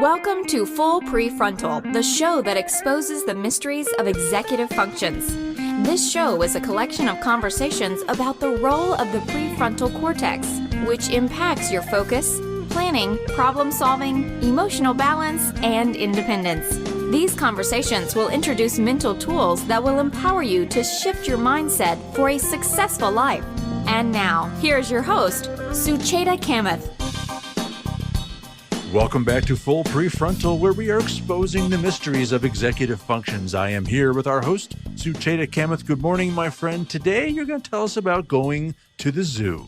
Welcome to Full PreFrontal, the show that exposes the mysteries of executive functions. This show is a collection of conversations about the role of the prefrontal cortex, which impacts your focus, planning, problem-solving, emotional balance, and independence. These conversations will introduce mental tools that will empower you to shift your mindset for a successful life. And now, here's your host, Sucheta Kamath. Welcome back to Full PreFrontal, where we are exposing the mysteries of executive functions. I am here with our host, Sucheta Kamath. Good morning, my friend. Today, you're going to tell us about going to the zoo.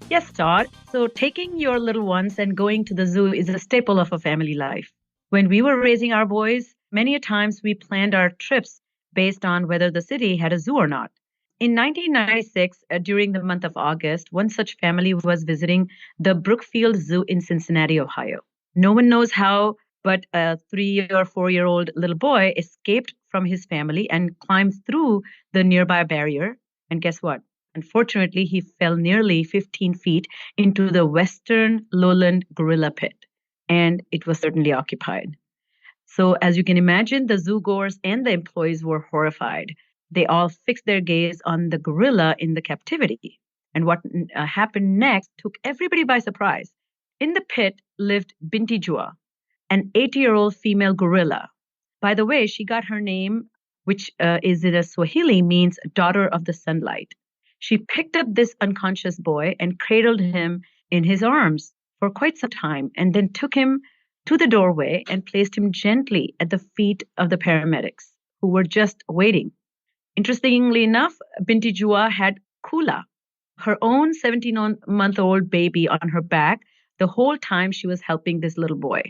Yes, Todd. So taking your little ones and going to the zoo is a staple of a family life. When we were raising our boys, many a times we planned our trips based on whether the city had a zoo or not. In 1996, during the month of August, one such family was visiting the Brookfield Zoo in Cincinnati, Ohio. No one knows how, but a 3 or 4-year-old little boy escaped from his family and climbed through the nearby barrier. And guess what? Unfortunately, he fell nearly 15 feet into the western lowland gorilla pit, and it was certainly occupied. So as you can imagine, the zoo goers and the employees were horrified. They all fixed their gaze on the gorilla in the captivity. And what happened next took everybody by surprise. In the pit lived Binti Jua, an 80-year-old female gorilla. By the way, she got her name, which is in a Swahili, means daughter of the sunlight. She picked up this unconscious boy and cradled him in his arms for quite some time, and then took him to the doorway and placed him gently at the feet of the paramedics, who were just waiting. Interestingly enough, Binti Jua had Kula, her own 17-month-old baby, on her back the whole time she was helping this little boy.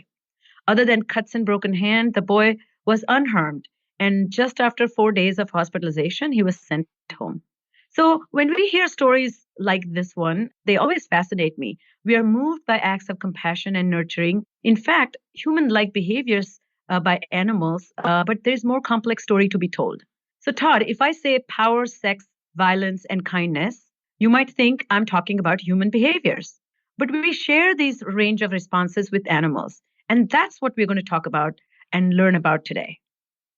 Other than cuts and broken hand, the boy was unharmed, and just after 4 days of hospitalization, he was sent home. So when we hear stories like this one, they always fascinate me. We are moved by acts of compassion and nurturing. In fact, human-like behaviors by animals, but there's more complex story to be told. So Todd, if I say power, sex, violence, and kindness, you might think I'm talking about human behaviors. But we share these range of responses with animals, and that's what we're going to talk about and learn about today.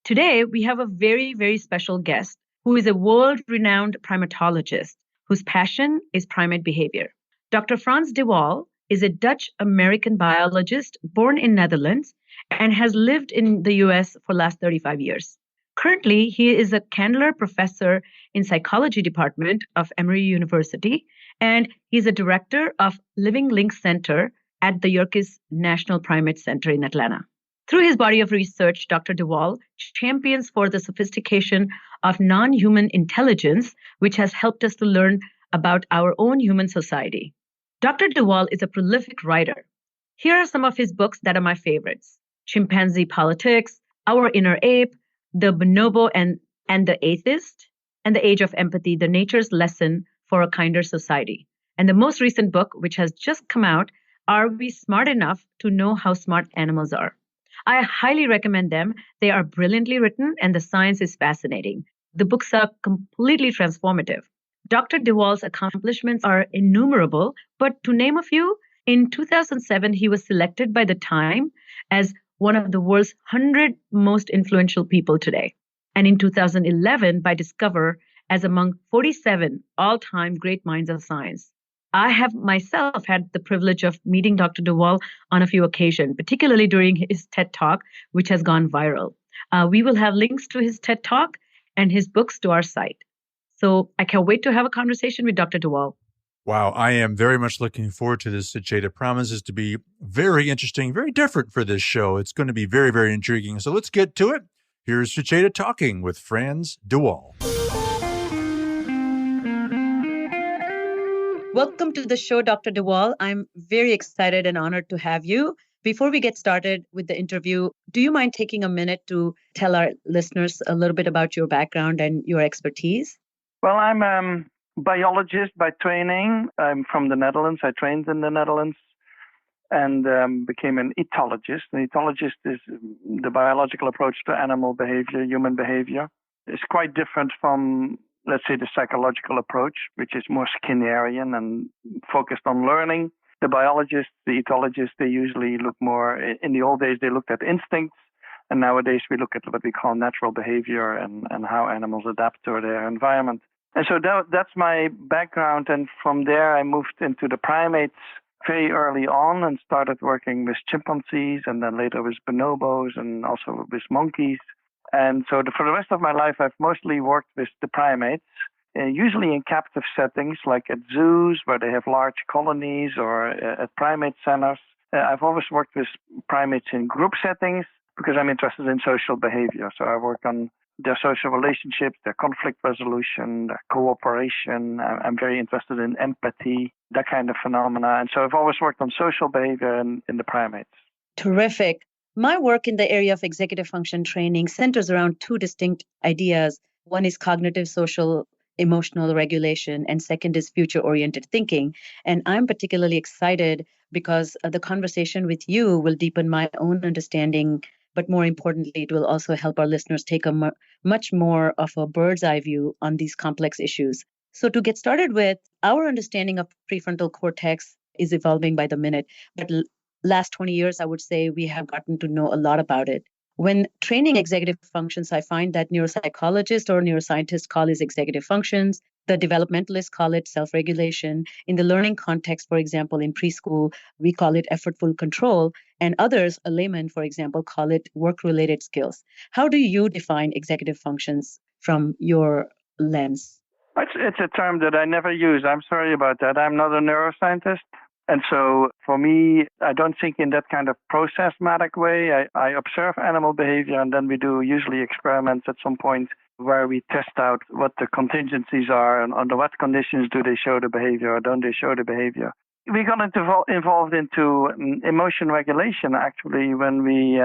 Today, we have a very, very special guest who is a world-renowned primatologist whose passion is primate behavior. Dr. Frans de Waal is a Dutch-American biologist born in Netherlands and has lived in the U.S. for the last 35 years. Currently, he is a Candler Professor in Psychology Department of Emory University, and he's a director of Living Link Center at the Yerkes National Primate Center in Atlanta. Through his body of research, Dr. de Waal champions for the sophistication of non-human intelligence, which has helped us to learn about our own human society. Dr. de Waal is a prolific writer. Here are some of his books that are my favorites: Chimpanzee Politics, Our Inner Ape, The Bonobo and the Atheist, and The Age of Empathy, The Nature's Lesson for a Kinder Society. And the most recent book, which has just come out, Are We Smart Enough to Know How Smart Animals Are? I highly recommend them. They are brilliantly written, and the science is fascinating. The books are completely transformative. Dr. de Waal's accomplishments are innumerable, but to name a few, in 2007, he was selected by the Time as one of the world's 100 most influential people today. And in 2011, by Discover, as among 47 all-time great minds of science. I have myself had the privilege of meeting Dr. de Waal on a few occasions, particularly during his TED Talk, which has gone viral. We will have links to his TED Talk and his books to our site. So I can't wait to have a conversation with Dr. de Waal. Wow, I am very much looking forward to this. Sucheta promises to be very interesting, very different for this show. It's going to be very, very intriguing. So let's get to it. Here's Sucheta talking with Frans de Waal. Welcome to the show, Dr. de Waal. I'm very excited and honored to have you. Before we get started with the interview, do you mind taking a minute to tell our listeners a little bit about your background and your expertise? Well, I'm a biologist by training. I'm from the Netherlands. I trained in the Netherlands and became an etologist. An etologist is the biological approach to animal behavior, human behavior. It's quite different from, let's say, the psychological approach, which is more Skinnerian and focused on learning. The biologists, the ethologists, they usually look more, in the old days, they looked at instincts. And nowadays we look at what we call natural behavior and how animals adapt to their environment. And so that's my background. And from there, I moved into the primates very early on and started working with chimpanzees and then later with bonobos and also with monkeys. And so for the rest of my life, I've mostly worked with the primates, usually in captive settings like at zoos where they have large colonies or at primate centers. I've always worked with primates in group settings because I'm interested in social behavior. So I work on their social relationships, their conflict resolution, their cooperation. I'm very interested in empathy, that kind of phenomena. And so I've always worked on social behavior in the primates. Terrific. My work in the area of executive function training centers around two distinct ideas. One is cognitive, social, emotional regulation, and second is future-oriented thinking. And I'm particularly excited because the conversation with you will deepen my own understanding, but more importantly, it will also help our listeners take a much more of a bird's eye view on these complex issues. So to get started with, our understanding of prefrontal cortex is evolving by the minute, but last 20 years, I would say we have gotten to know a lot about it. When training executive functions, I find that neuropsychologists or neuroscientists call it executive functions. The developmentalists call it self-regulation. In the learning context, for example, in preschool, we call it effortful control. And others, a layman, for example, call it work-related skills. How do you define executive functions from your lens? It's a term that I never use. I'm sorry about that. I'm not a neuroscientist. And so for me, I don't think in that kind of process-matic way. I observe animal behavior, and then we do usually experiments at some point where we test out what the contingencies are and under what conditions do they show the behavior or don't they show the behavior. We got involved into emotion regulation, actually, when we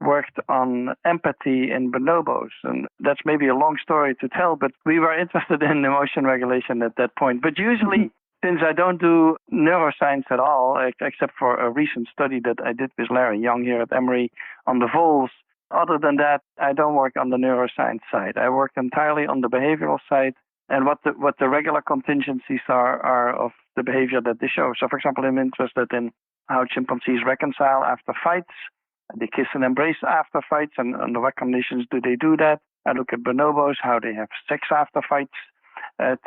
worked on empathy in bonobos. And that's maybe a long story to tell, but we were interested in emotion regulation at that point. But usually, since I don't do neuroscience at all, except for a recent study that I did with Larry Young here at Emory on the voles, other than that, I don't work on the neuroscience side. I work entirely on the behavioral side and what the regular contingencies are of the behavior that they show. So, for example, I'm interested in how chimpanzees reconcile after fights. They kiss and embrace after fights, and under what conditions do they do that? I look at bonobos, how they have sex after fights.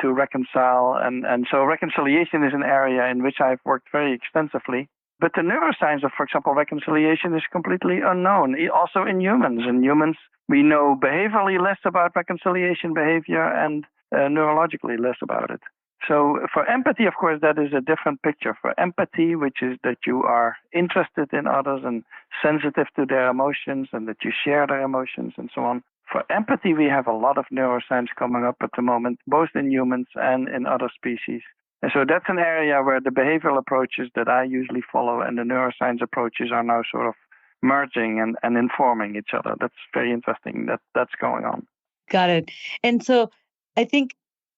To reconcile. And so reconciliation is an area in which I've worked very extensively. But the neuroscience of, for example, reconciliation is completely unknown, also in humans. In humans, we know behaviorally less about reconciliation behavior and neurologically less about it. So for empathy, of course, that is a different picture. For empathy, which is that you are interested in others and sensitive to their emotions and that you share their emotions and so on. For empathy, we have a lot of neuroscience coming up at the moment, both in humans and in other species. And so that's an area where the behavioral approaches that I usually follow and the neuroscience approaches are now sort of merging and informing each other. That's very interesting that's going on. Got it. And so I think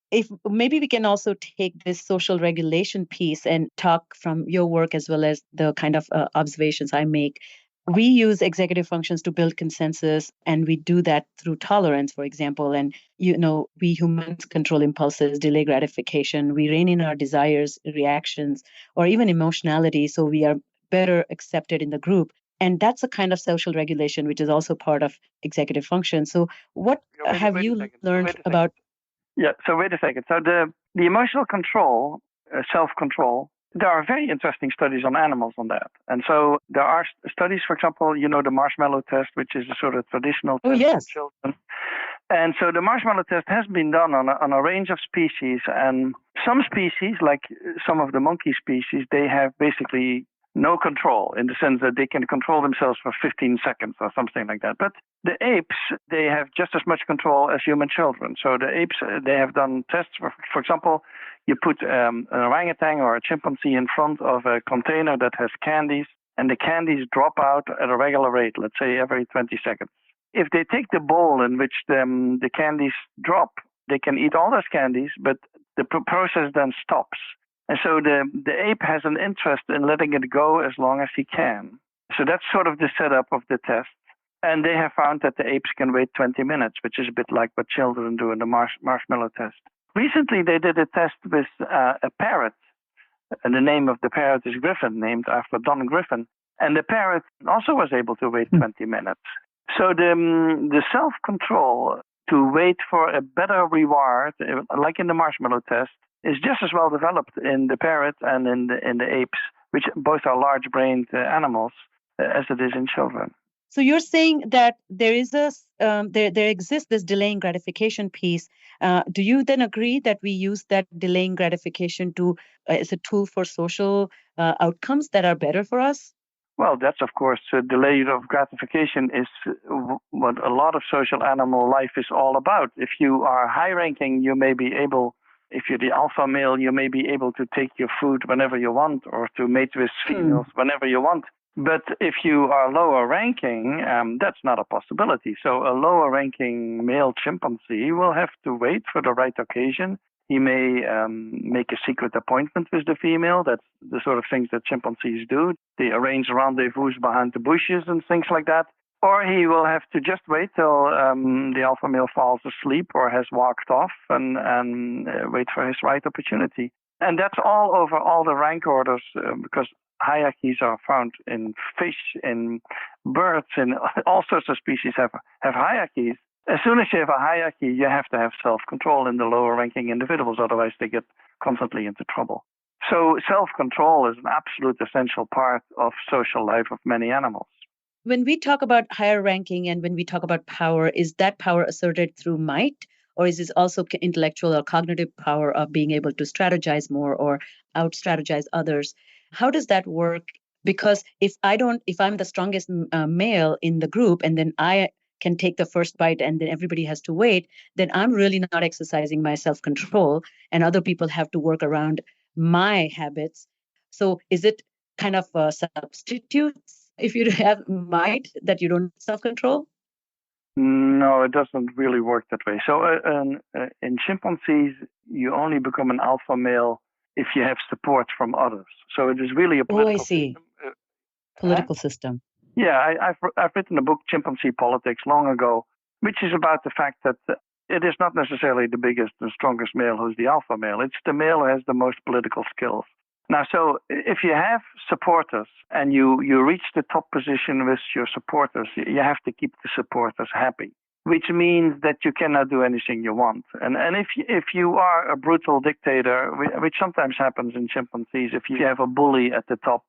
if maybe we can also take this social regulation piece and talk from your work as well as the kind of observations I make. We use executive functions to build consensus, and we do that through tolerance, for example. And, we humans control impulses, delay gratification. We rein in our desires, reactions, or even emotionality, so we are better accepted in the group. And that's a kind of social regulation, which is also part of executive function. So what have you learned about? Yeah, so wait a second. So the emotional control, self-control, there are very interesting studies on animals on that. And so there are studies, for example, the marshmallow test, which is a sort of traditional test for children. And so the marshmallow test has been done on a range of species. And some species, like some of the monkey species, they have basically no control in the sense that they can control themselves for 15 seconds or something like that. But the apes, they have just as much control as human children. So the apes, they have done tests. For example, you put an orangutan or a chimpanzee in front of a container that has candies, and the candies drop out at a regular rate, let's say every 20 seconds. If they take the bowl in which the candies drop, they can eat all those candies, but the process then stops. And so the ape has an interest in letting it go as long as he can. So that's sort of the setup of the test. And they have found that the apes can wait 20 minutes, which is a bit like what children do in the marshmallow test. Recently, they did a test with a parrot, And the name of the parrot is Griffin, named after Don Griffin. And the parrot also was able to wait 20 minutes. So the self-control to wait for a better reward, like in the marshmallow test, is just as well developed in the parrot and in the apes, which both are large-brained animals, as it is in children. So you're saying that there is there exists this delaying gratification piece. Do you then agree that we use that delaying gratification to as a tool for social outcomes that are better for us? Well, that's of course delay of gratification is what a lot of social animal life is all about. If you are high-ranking, you may be able. If you're the alpha male, you may be able to take your food whenever you want or to mate with females whenever you want. But if you are lower ranking, that's not a possibility. So a lower ranking male chimpanzee will have to wait for the right occasion. He may make a secret appointment with the female. That's the sort of things that chimpanzees do. They arrange rendezvous behind the bushes and things like that. Or he will have to just wait till the alpha male falls asleep or has walked off and wait for his right opportunity. And that's all over all the rank orders because hierarchies are found in fish, in birds, in all sorts of species have hierarchies. As soon as you have a hierarchy, you have to have self-control in the lower-ranking individuals, otherwise they get constantly into trouble. So self-control is an absolute essential part of social life of many animals. When we talk about higher ranking and when we talk about power, is that power asserted through might? Or is this also intellectual or cognitive power of being able to strategize more or out-strategize others? How does that work? Because if I'm the strongest male in the group and then I can take the first bite and then everybody has to wait, then I'm really not exercising my self-control and other people have to work around my habits. So is it kind of a substitute if you have might that you don't self-control? No, it doesn't really work that way. So in chimpanzees, you only become an alpha male if you have support from others. So it is really a political system. Political system. Yeah, I've written a book, Chimpanzee Politics, long ago, which is about the fact that it is not necessarily the biggest and strongest male who's the alpha male. It's the male who has the most political skills. Now, so if you have supporters and you reach the top position with your supporters, you have to keep the supporters happy, which means that you cannot do anything you want. And if you are a brutal dictator, which sometimes happens in chimpanzees, if you have a bully at the top,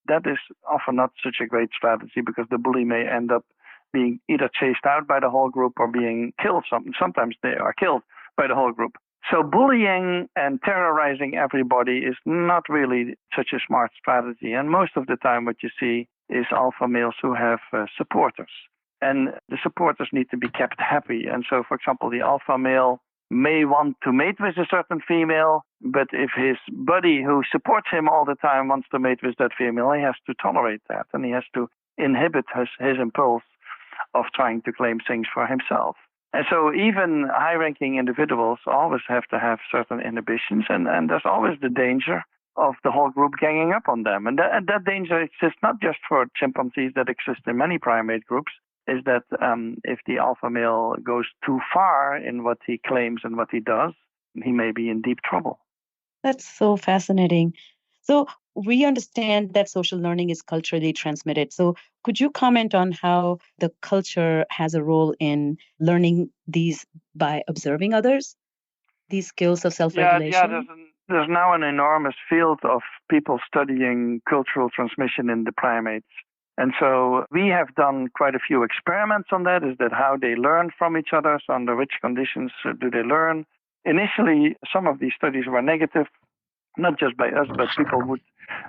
that is often not such a great strategy because the bully may end up being either chased out by the whole group or being killed. Sometimes they are killed by the whole group. So bullying and terrorizing everybody is not really such a smart strategy. And most of the time what you see is alpha males who have supporters. And the supporters need to be kept happy. And so, for example, the alpha male may want to mate with a certain female, but if his buddy who supports him all the time wants to mate with that female, he has to tolerate that. And he has to inhibit his impulse of trying to claim things for himself. And so even high-ranking individuals always have to have certain inhibitions, and there's always the danger of the whole group ganging up on them. And that danger exists not just for chimpanzees, that exists in many primate groups, is that if the alpha male goes too far in what he claims and what he does, he may be in deep trouble. That's so fascinating. So we understand that social learning is culturally transmitted. So could you comment on how the culture has a role in learning these by observing others, these skills of self-regulation? Yeah, there's now an enormous field of people studying cultural transmission in the primates. And so we have done quite a few experiments on that. Is that how they learn from each other? So under which conditions do they learn? Initially, some of these studies were negative, not just by us, but people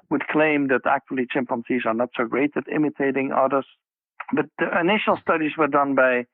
would claim that actually chimpanzees are not so great at imitating others. But the initial studies were done by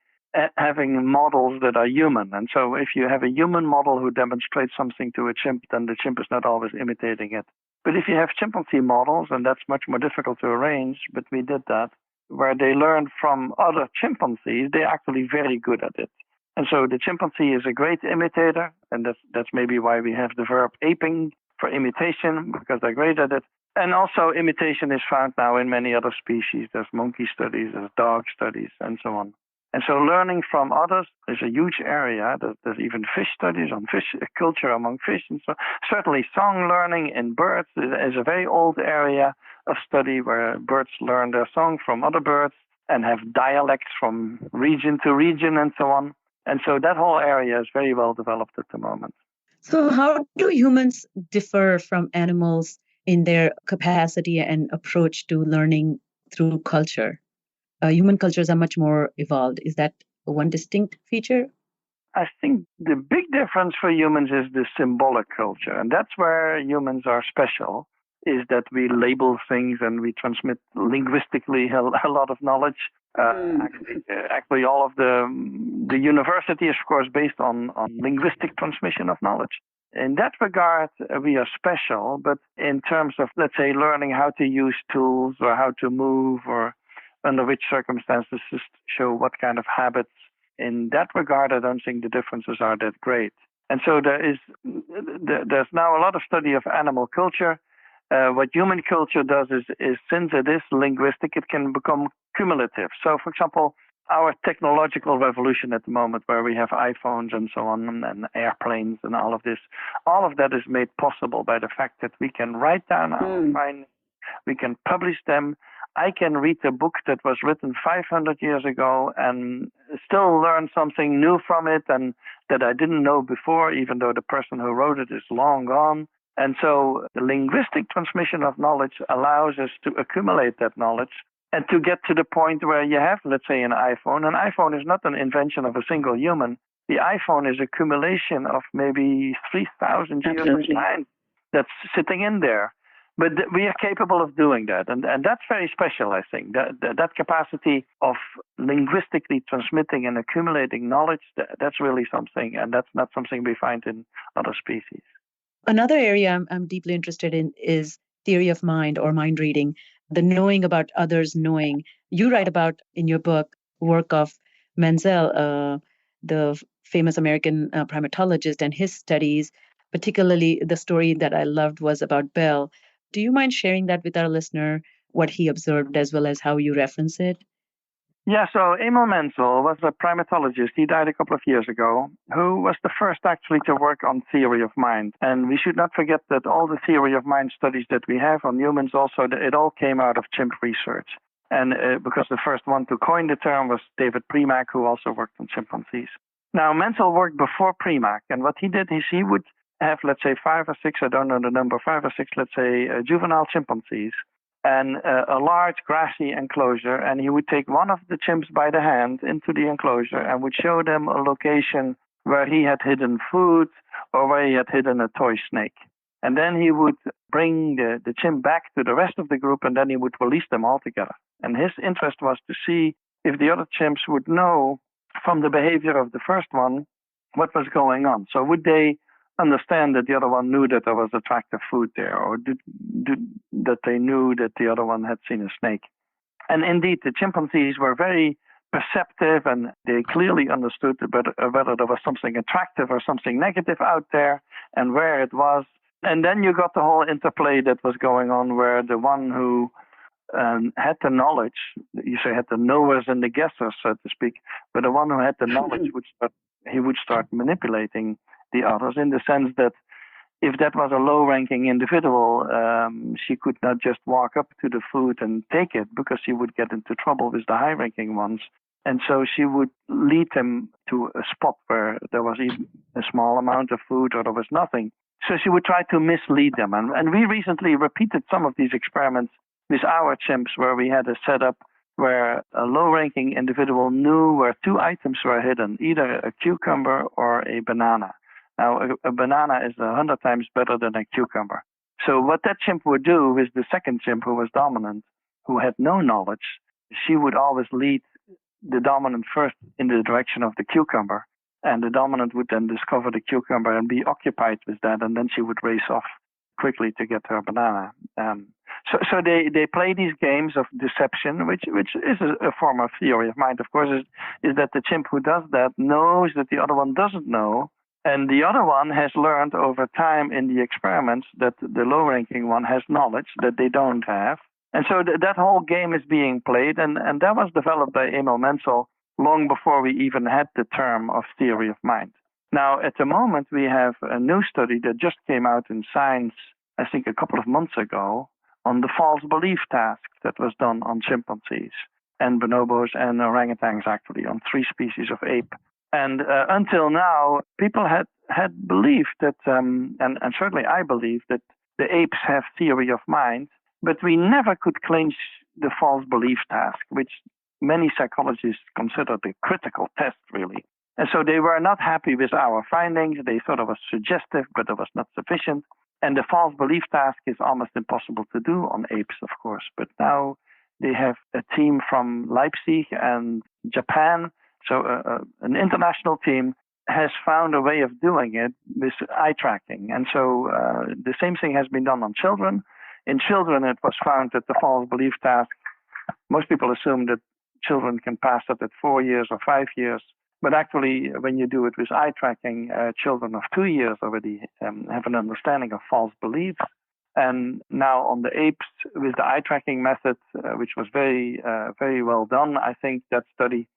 having models that are human. And so if you have a human model who demonstrates something to a chimp, then the chimp is not always imitating it. But if you have chimpanzee models, and that's much more difficult to arrange, but we did that, where they learn from other chimpanzees, they're actually very good at it. And so the chimpanzee is a great imitator, and that's maybe why we have the verb aping for imitation, because they're great at it. And also imitation is found now in many other species. There's monkey studies, there's dog studies, and so on. And so learning from others is a huge area. There's even fish studies on fish culture among fish. And so certainly song learning in birds is a very old area of study where birds learn their song from other birds and have dialects from region to region and so on. And so that whole area is very well developed at the moment. So how do humans differ from animals in their capacity and approach to learning through culture? Human cultures are much more evolved. Is that one distinct feature? I think the big difference for humans is the symbolic culture. And that's where humans are special, is that we label things and we transmit linguistically a lot of knowledge. Actually, all of the university is, of course, based on linguistic transmission of knowledge. In that regard, we are special. But in terms of, let's say, learning how to use tools or how to move or under which circumstances to show what kind of habits, in that regard, I don't think the differences are that great. And so there's now a lot of study of animal culture. What human culture does is since it is linguistic, it can become cumulative. So, for example, our technological revolution at the moment, where we have iPhones and so on, and airplanes and all of that is made possible by the fact that we can write down our findings, we can publish them. I can read a book that was written 500 years ago and still learn something new from it and that I didn't know before, even though the person who wrote it is long gone. And so the linguistic transmission of knowledge allows us to accumulate that knowledge and to get to the point where you have, let's say, an iPhone. An iPhone is not an invention of a single human. The iPhone is accumulation of maybe 3,000 years of science that's sitting in there. But we are capable of doing that. And that's very special, I think. That capacity of linguistically transmitting and accumulating knowledge, that's really something. And that's not something we find in other species. Another area I'm deeply interested in is theory of mind or mind reading, the knowing about others knowing. You write about in your book work of Menzel, the famous American primatologist, and his studies. Particularly, the story that I loved was about Bell. Do you mind sharing that with our listener, what he observed as well as how you reference it? Yeah, so Emil Menzel was a primatologist. He died a couple of years ago, who was the first actually to work on theory of mind. And we should not forget that all the theory of mind studies that we have on humans also, it all came out of chimp research. And because the first one to coin the term was David Primack, who also worked on chimpanzees. Now, Menzel worked before Primack, and what he did is he would have, let's say, 5 or 6, I don't know the number, 5 or 6, let's say, juvenile chimpanzees, and a large grassy enclosure, and he would take one of the chimps by the hand into the enclosure and would show them a location where he had hidden food or where he had hidden a toy snake. And then he would bring the chimp back to the rest of the group, and then he would release them all together. And his interest was to see if the other chimps would know from the behavior of the first one what was going on. So would they understand that the other one knew that there was attractive food there, or that they knew that the other one had seen a snake. And indeed, the chimpanzees were very perceptive, and they clearly understood whether there was something attractive or something negative out there, and where it was. And then you got the whole interplay that was going on, where the one who had the knowledge, you say had the knowers and the guessers, so to speak, but the one who had the knowledge would start manipulating the others, in the sense that if that was a low-ranking individual, she could not just walk up to the food and take it, because she would get into trouble with the high-ranking ones. And so she would lead them to a spot where there was even a small amount of food or there was nothing. So she would try to mislead them. And we recently repeated some of these experiments with our chimps, where we had a setup where a low-ranking individual knew where 2 items were hidden, either a cucumber or a banana. Now, a banana is 100 times better than a cucumber. So what that chimp would do with the second chimp, who was dominant, who had no knowledge, she would always lead the dominant first in the direction of the cucumber, and the dominant would then discover the cucumber and be occupied with that, and then she would race off quickly to get her banana. So they play these games of deception, which is a form of theory of mind, of course, is that the chimp who does that knows that the other one doesn't know. And the other one has learned over time in the experiments that the low-ranking one has knowledge that they don't have. And so that whole game is being played, and that was developed by Emil Menzel long before we even had the term of theory of mind. Now, at the moment, we have a new study that just came out in Science, I think a couple of months ago, on the false belief task that was done on chimpanzees and bonobos and orangutans, actually, on 3 species of ape. And until now, people had believed that, and certainly I believe, that the apes have theory of mind, but we never could clinch the false belief task, which many psychologists consider the critical test, really. And so they were not happy with our findings. They thought it was suggestive, but it was not sufficient. And the false belief task is almost impossible to do on apes, of course. But now they have a team from Leipzig and Japan, so an international team, has found a way of doing it with eye tracking. And so the same thing has been done on children. In children, it was found that the false belief task, most people assume that children can pass it at 4 years or 5 years. But actually, when you do it with eye tracking, children of 2 years already have an understanding of false beliefs. And now on the apes, with the eye tracking method, which was very, very well done, I think that study,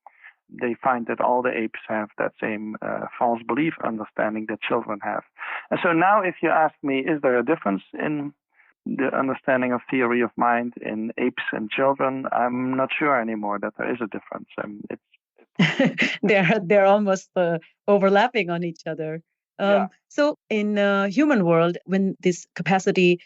they find that all the apes have that same false belief understanding that children have. And so now if you ask me, is there a difference in the understanding of theory of mind in apes and children? I'm not sure anymore that there is a difference. They're almost overlapping on each other. So in human world, when this capacity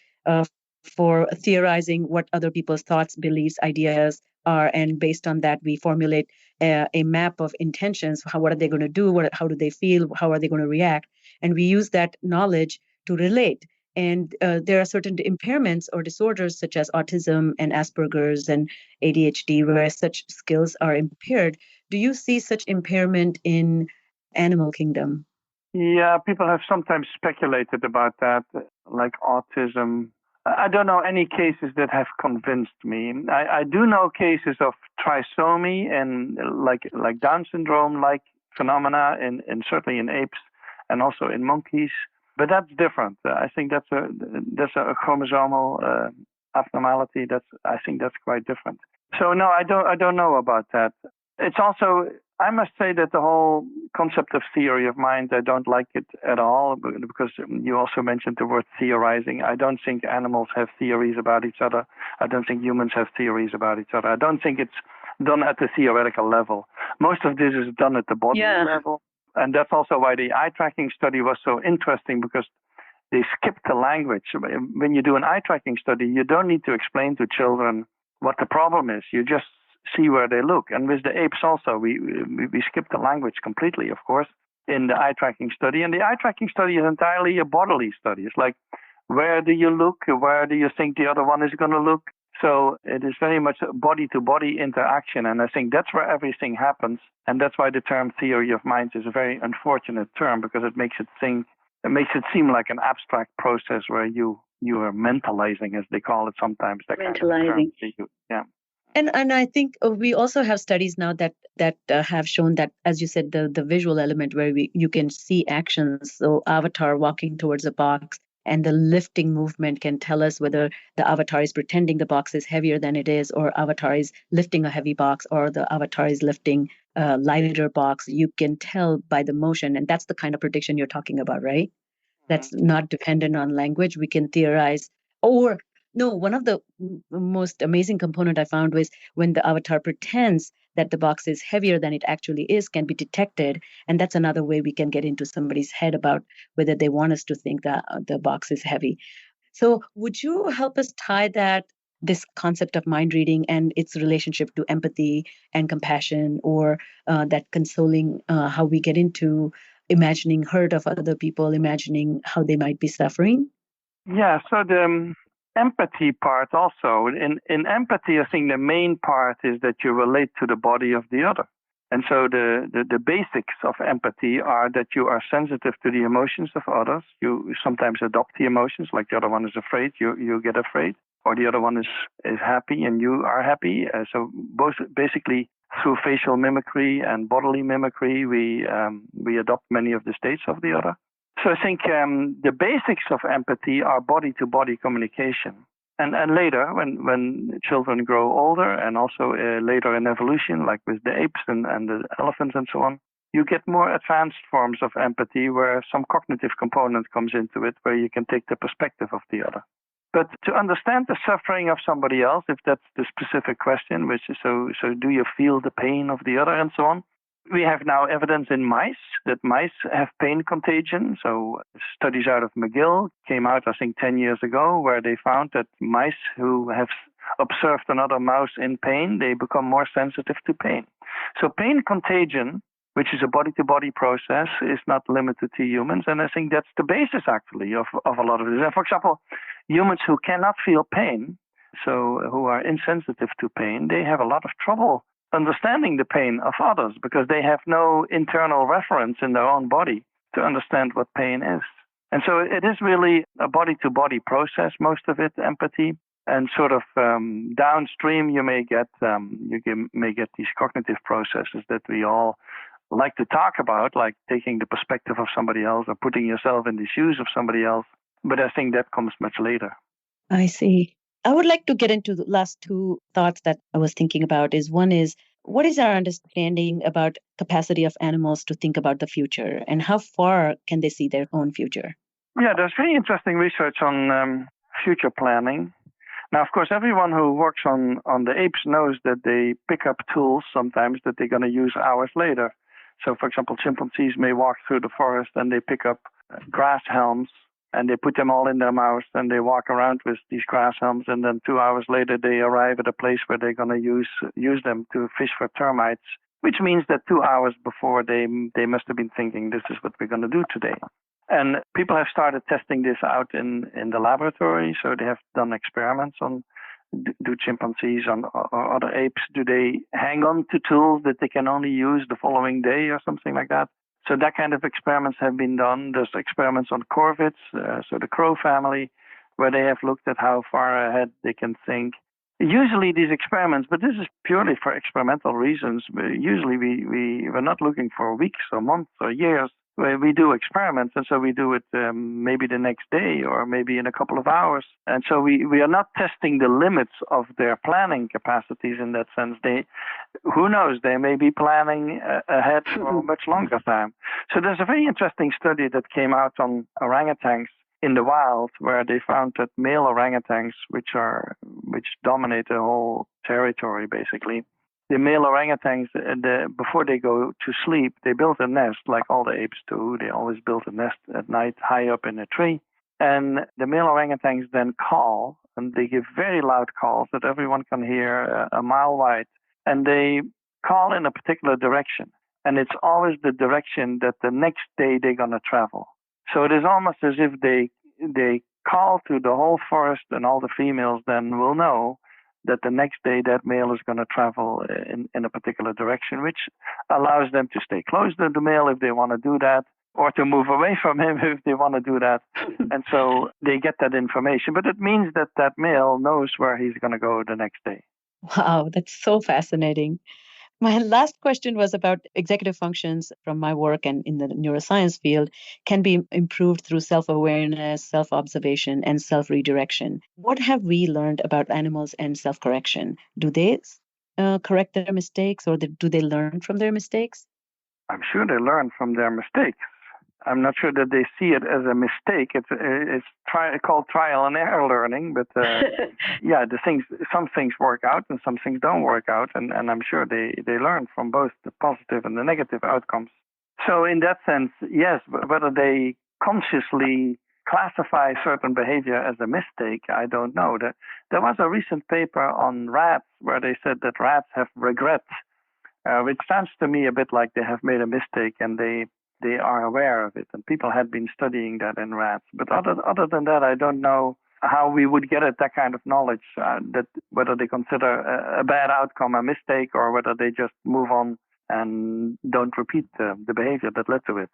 for theorizing what other people's thoughts, beliefs, ideas are, and based on that we formulate a map of intentions. What are they going to do? How do they feel? How are they going to react? And we use that knowledge to relate. And there are certain impairments or disorders such as autism and Asperger's and ADHD where such skills are impaired. Do you see such impairment in animal kingdom? Yeah, people have sometimes speculated about that, like autism. I don't know any cases that have convinced me. I do know cases of trisomy and like Down syndrome-like phenomena, in certainly in apes and also in monkeys. But that's different. I think that's a chromosomal abnormality. I think that's quite different. So no, I don't know about that. It's also, I must say that the whole concept of theory of mind, I don't like it at all, because you also mentioned the word theorizing. I don't think animals have theories about each other. I don't think humans have theories about each other. I don't think it's done at the theoretical level. Most of this is done at the body level. And that's also why the eye tracking study was so interesting, because they skipped the language. When you do an eye tracking study, you don't need to explain to children what the problem is. You just see where they look. And with the apes also, we skipped the language completely, of course, in the eye tracking study. And the eye tracking study is entirely a bodily study. It's like, where do you look? Where do you think the other one is going to look? So it is very much a body-to-body interaction. And I think that's where everything happens. And that's why the term theory of mind is a very unfortunate term, because it makes it seem like an abstract process where you are mentalizing, as they call it sometimes. That mentalizing. Kind of term. Yeah. And I think we also have studies now that have shown that, as you said, the visual element where you can see actions. So avatar walking towards a box and the lifting movement can tell us whether the avatar is pretending the box is heavier than it is, or avatar is lifting a heavy box, or the avatar is lifting a lighter box. You can tell by the motion, and that's the kind of prediction you're talking about, right? That's not dependent on language. We can theorize. Or no, one of the most amazing component I found was when the avatar pretends that the box is heavier than it actually is, can be detected. And that's another way we can get into somebody's head about whether they want us to think that the box is heavy. So would you help us tie this concept of mind reading and its relationship to empathy and compassion, or that consoling, how we get into imagining hurt of other people, imagining how they might be suffering? Yeah, so the empathy part also. In empathy, I think the main part is that you relate to the body of the other. And so the basics of empathy are that you are sensitive to the emotions of others. You sometimes adopt the emotions, like the other one is afraid, you get afraid, or the other one is happy and you are happy. So both basically through facial mimicry and bodily mimicry, we adopt many of the states of the other. So I think the basics of empathy are body-to-body communication. And later, when children grow older, and also later in evolution, like with the apes and the elephants and so on, you get more advanced forms of empathy where some cognitive component comes into it, where you can take the perspective of the other. But to understand the suffering of somebody else, if that's the specific question, which is so do you feel the pain of the other and so on? We have now evidence in mice that mice have pain contagion. So studies out of McGill came out, I think, 10 years ago, where they found that mice who have observed another mouse in pain, they become more sensitive to pain. So pain contagion, which is a body-to-body process, is not limited to humans. And I think that's the basis, actually, of a lot of this. And for example, humans who cannot feel pain, so who are insensitive to pain, they have a lot of trouble understanding the pain of others because they have no internal reference in their own body to understand what pain is. And so it is really a body-to-body process, most of it, empathy. And sort of downstream, you may get these cognitive processes that we all like to talk about, like taking the perspective of somebody else or putting yourself in the shoes of somebody else. But I think that comes much later. I see. I would like to get into the last two thoughts that I was thinking about. One is, what is our understanding about capacity of animals to think about the future, and how far can they see their own future? Yeah, there's very interesting research on future planning. Now, of course, everyone who works on the apes knows that they pick up tools sometimes that they're going to use hours later. So, for example, chimpanzees may walk through the forest and they pick up grass helms and they put them all in their mouths and they walk around with these grass helms, and then 2 hours later they arrive at a place where they're going to use them to fish for termites, which means that 2 hours before they must have been thinking, this is what we're going to do today. And people have started testing this out in the laboratory. So they have done experiments on, do chimpanzees or other apes, do they hang on to tools that they can only use the following day or something like that? So that kind of experiments have been done. There's experiments on corvids, so the crow family, where they have looked at how far ahead they can think. Usually these experiments, but this is purely for experimental reasons. Usually we're not looking for weeks or months or years. We do experiments, and so we do it maybe the next day or maybe in a couple of hours. And so we are not testing the limits of their planning capacities in that sense. Who knows, they may be planning ahead for a much longer time. So there's a very interesting study that came out on orangutans in the wild, where they found that male orangutans, which dominate the whole territory basically, the male orangutans, before they go to sleep, they build a nest like all the apes do. They always build a nest at night high up in a tree. And the male orangutans then call, and they give very loud calls that everyone can hear a mile wide. And they call in a particular direction. And it's always the direction that the next day they're going to travel. So it is almost as if they call to the whole forest, and all the females then will know that the next day that male is going to travel in a particular direction, which allows them to stay close to the male if they want to do that, or to move away from him if they want to do that. And so they get that information. But it means that that male knows where he's going to go the next day. Wow, that's so fascinating. My last question was about executive functions from my work and in the neuroscience field can be improved through self-awareness, self-observation, and self-redirection. What have we learned about animals and self-correction? Do they correct their mistakes, or do they learn from their mistakes? I'm sure they learn from their mistakes. I'm not sure that they see it as a mistake. It's called trial and error learning, but yeah, some things work out and some things don't work out, and I'm sure they learn from both the positive and the negative outcomes. So in that sense, yes, whether they consciously classify certain behavior as a mistake, I don't know. There was a recent paper on rats where they said that rats have regret, which sounds to me a bit like they have made a mistake and they are aware of it, and people had been studying that in rats. But other than that, I don't know how we would get at that kind of knowledge, that whether they consider a bad outcome a mistake, or whether they just move on and don't repeat the behavior that led to it.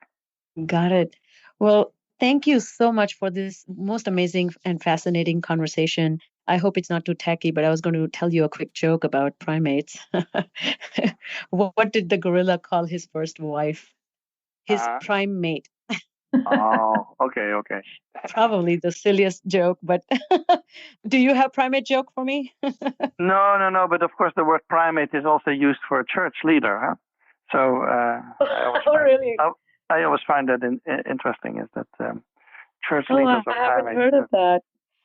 Got it. Well, thank you so much for this most amazing and fascinating conversation. I hope it's not too tacky, but I was going to tell you a quick joke about primates. What did the gorilla call his first wife? His prime mate. Oh, okay. Probably the silliest joke, but do you have primate joke for me? No. But of course, the word primate is also used for a church leader, huh? So Oh, really? I always find that interesting. Is that church Oh, leaders I are haven't primates? heard of that.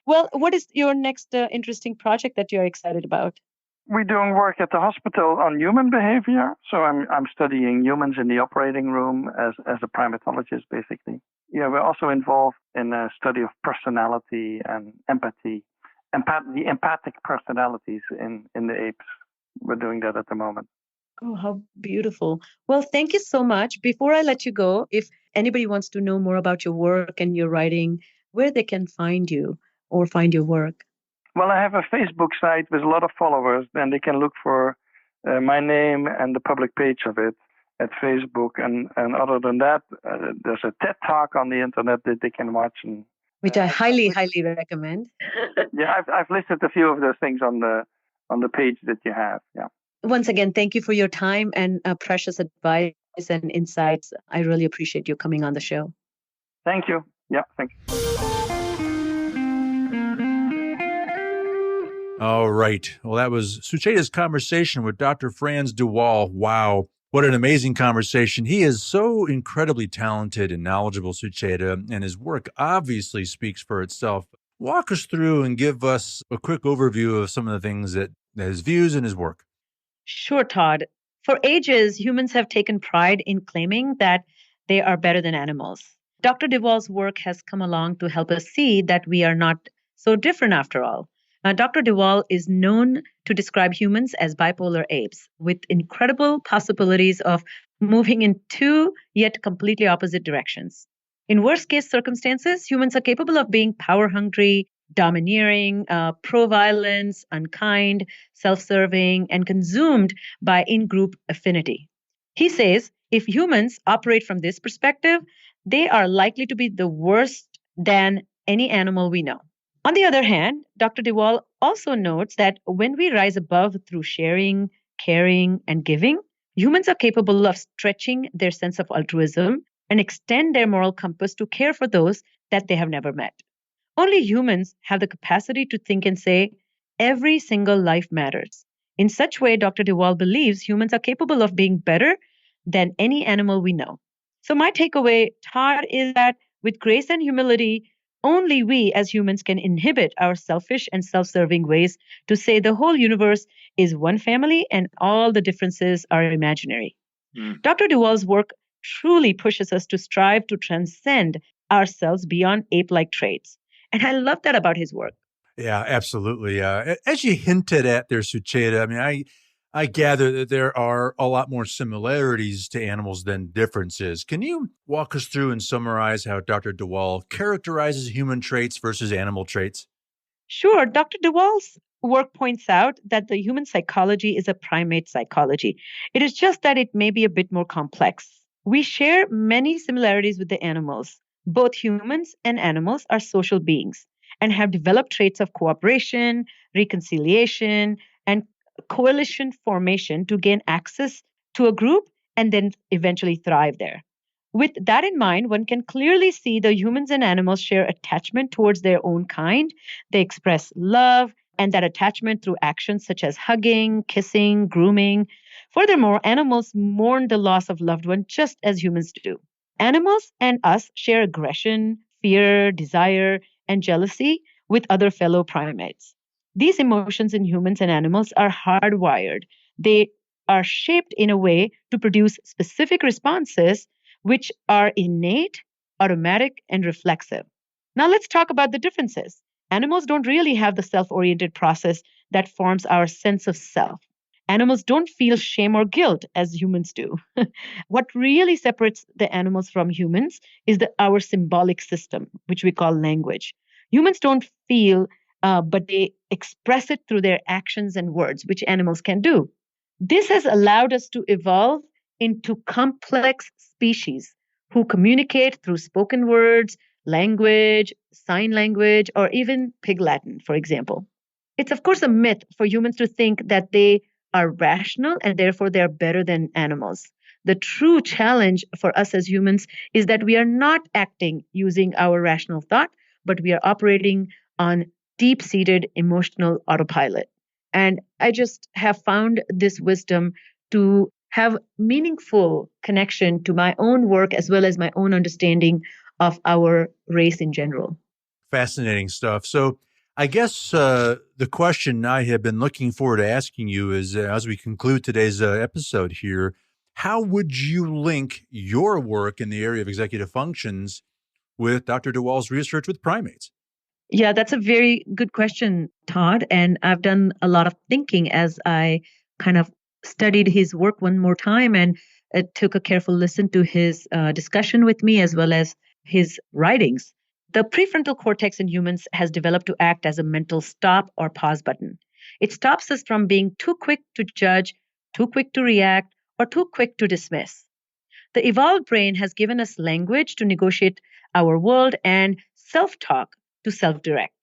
Well, what is your next interesting project that you're excited about? We're doing work at the hospital on human behavior. So I'm studying humans in the operating room as a primatologist, basically. Yeah, we're also involved in a study of personality and empathy, the empathic personalities in the apes. We're doing that at the moment. Oh, how beautiful. Well, thank you so much. Before I let you go, if anybody wants to know more about your work and your writing, where they can find you or find your work. Well, I have a Facebook site with a lot of followers, and they can look for my name and the public page of it at Facebook. And other than that, there's a TED Talk on the internet that they can watch. And Which I highly recommend. yeah, I've listed a few of those things on the page that you have. Yeah. Once again, thank you for your time and precious advice and insights. I really appreciate you coming on the show. Thank you. Yeah, thank you. All right. Well, that was Sucheda's conversation with Dr. Frans de Waal. Wow. What an amazing conversation. He is so incredibly talented and knowledgeable, Sucheda, and his work obviously speaks for itself. Walk us through and give us a quick overview of some of the things that his views and his work. Sure, Todd. For ages, humans have taken pride in claiming that they are better than animals. Dr. de Waal's work has come along to help us see that we are not so different after all. Dr. de Waal is known to describe humans as bipolar apes with incredible possibilities of moving in two yet completely opposite directions. In worst case circumstances, humans are capable of being power hungry, domineering, pro violence, unkind, self serving, and consumed by in group affinity. He says if humans operate from this perspective, they are likely to be the worst than any animal we know. On the other hand, Dr. de Waal also notes that when we rise above through sharing, caring, and giving, humans are capable of stretching their sense of altruism and extend their moral compass to care for those that they have never met. Only humans have the capacity to think and say, every single life matters. In such way, Dr. de Waal believes humans are capable of being better than any animal we know. So my takeaway, Todd, is that with grace and humility, only we as humans can inhibit our selfish and self-serving ways to say the whole universe is one family and all the differences are imaginary. Dr. de Waal's work truly pushes us to strive to transcend ourselves beyond ape-like traits. And I love that about his work. Yeah, absolutely. As you hinted at there, Sucheda, I mean, I gather that there are a lot more similarities to animals than differences. Can you walk us through and summarize how Dr. de Waal characterizes human traits versus animal traits? Sure, Dr. de Waal's work points out that the human psychology is a primate psychology. It is just that it may be a bit more complex. We share many similarities with the animals. Both humans and animals are social beings and have developed traits of cooperation, reconciliation, and coalition formation to gain access to a group and then eventually thrive there. With that in mind, one can clearly see the humans and animals share attachment towards their own kind. They express love and that attachment through actions such as hugging, kissing, grooming. Furthermore, animals mourn the loss of loved ones just as humans do. Animals and us share aggression, fear, desire, and jealousy with other fellow primates. These emotions in humans and animals are hardwired. They are shaped in a way to produce specific responses which are innate, automatic, and reflexive. Now let's talk about the differences. Animals don't really have the self oriented process that forms our sense of self. Animals don't feel shame or guilt as humans do. What really separates the animals from humans is our symbolic system, which we call language. Humans don't feel, but they express it through their actions and words, which animals can do. This has allowed us to evolve into complex species who communicate through spoken words, language, sign language, or even Pig Latin, for example. It's, of course, a myth for humans to think that they are rational and therefore they're better than animals. The true challenge for us as humans is that we are not acting using our rational thought, but we are operating on deep-seated emotional autopilot. And I just have found this wisdom to have meaningful connection to my own work as well as my own understanding of our race in general. Fascinating stuff. So I guess the question I have been looking forward to asking you is, as we conclude today's episode here, how would you link your work in the area of executive functions with Dr. de Waal's research with primates? Yeah, that's a very good question, Todd. And I've done a lot of thinking as I kind of studied his work one more time and took a careful listen to his discussion with me as well as his writings. The prefrontal cortex in humans has developed to act as a mental stop or pause button. It stops us from being too quick to judge, too quick to react, or too quick to dismiss. The evolved brain has given us language to negotiate our world and self-talk to self-direct.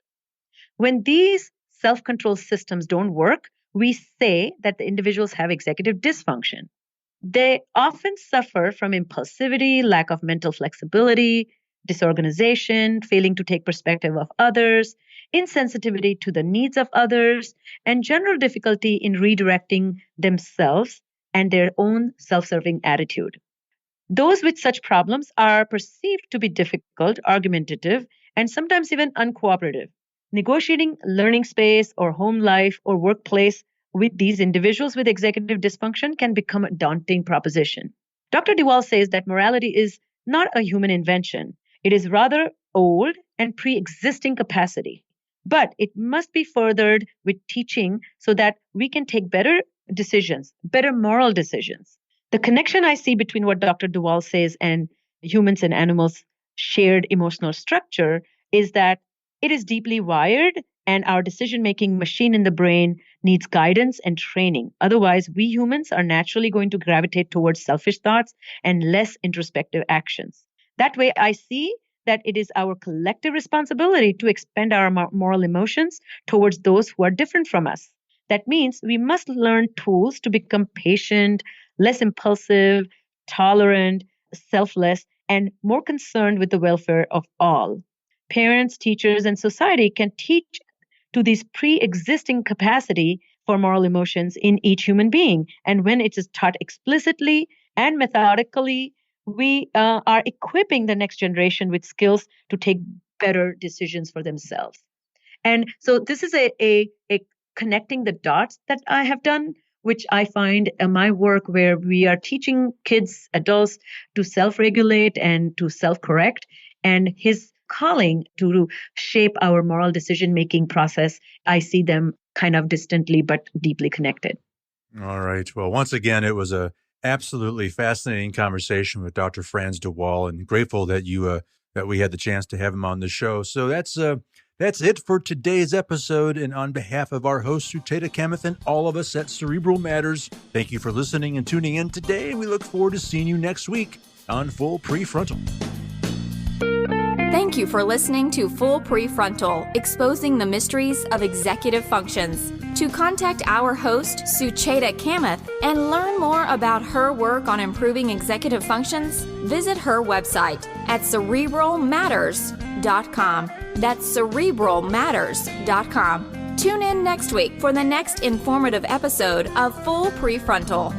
When these self-control systems don't work, we say that the individuals have executive dysfunction. They often suffer from impulsivity, lack of mental flexibility, disorganization, failing to take perspective of others, insensitivity to the needs of others, and general difficulty in redirecting themselves and their own self-serving attitude. Those with such problems are perceived to be difficult, argumentative, and sometimes even uncooperative. Negotiating learning space or home life or workplace with these individuals with executive dysfunction can become a daunting proposition. Dr. de Waal says that morality is not a human invention. It is rather old and pre-existing capacity. But it must be furthered with teaching so that we can take better decisions, better moral decisions. The connection I see between what Dr. de Waal says and humans and animals' shared emotional structure is that it is deeply wired and our decision-making machine in the brain needs guidance and training. Otherwise, we humans are naturally going to gravitate towards selfish thoughts and less introspective actions. That way, I see that it is our collective responsibility to expend our moral emotions towards those who are different from us. That means we must learn tools to become patient, less impulsive, tolerant, selfless, and more concerned with the welfare of all. Parents, teachers, and society can teach to this pre-existing capacity for moral emotions in each human being. And when it is taught explicitly and methodically, we are equipping the next generation with skills to take better decisions for themselves. And so this is a connecting the dots that I have done, which I find in my work where we are teaching kids, adults to self-regulate and to self-correct. And his calling to shape our moral decision-making process, I see them kind of distantly but deeply connected. All right. Well, once again, it was a absolutely fascinating conversation with Dr. Frans de Waal, and grateful that that we had the chance to have him on the show. So that's it for today's episode. And on behalf of our host, Sucheta Kamath, and all of us at Cerebral Matters, thank you for listening and tuning in today. We look forward to seeing you next week on Full PreFrontal. Thank you for listening to Full PreFrontal, exposing the mysteries of executive functions. To contact our host, Sucheta Kamath, and learn more about her work on improving executive functions, visit her website at cerebralmatters.com. That's cerebralmatters.com. Tune in next week for the next informative episode of Full PreFrontal.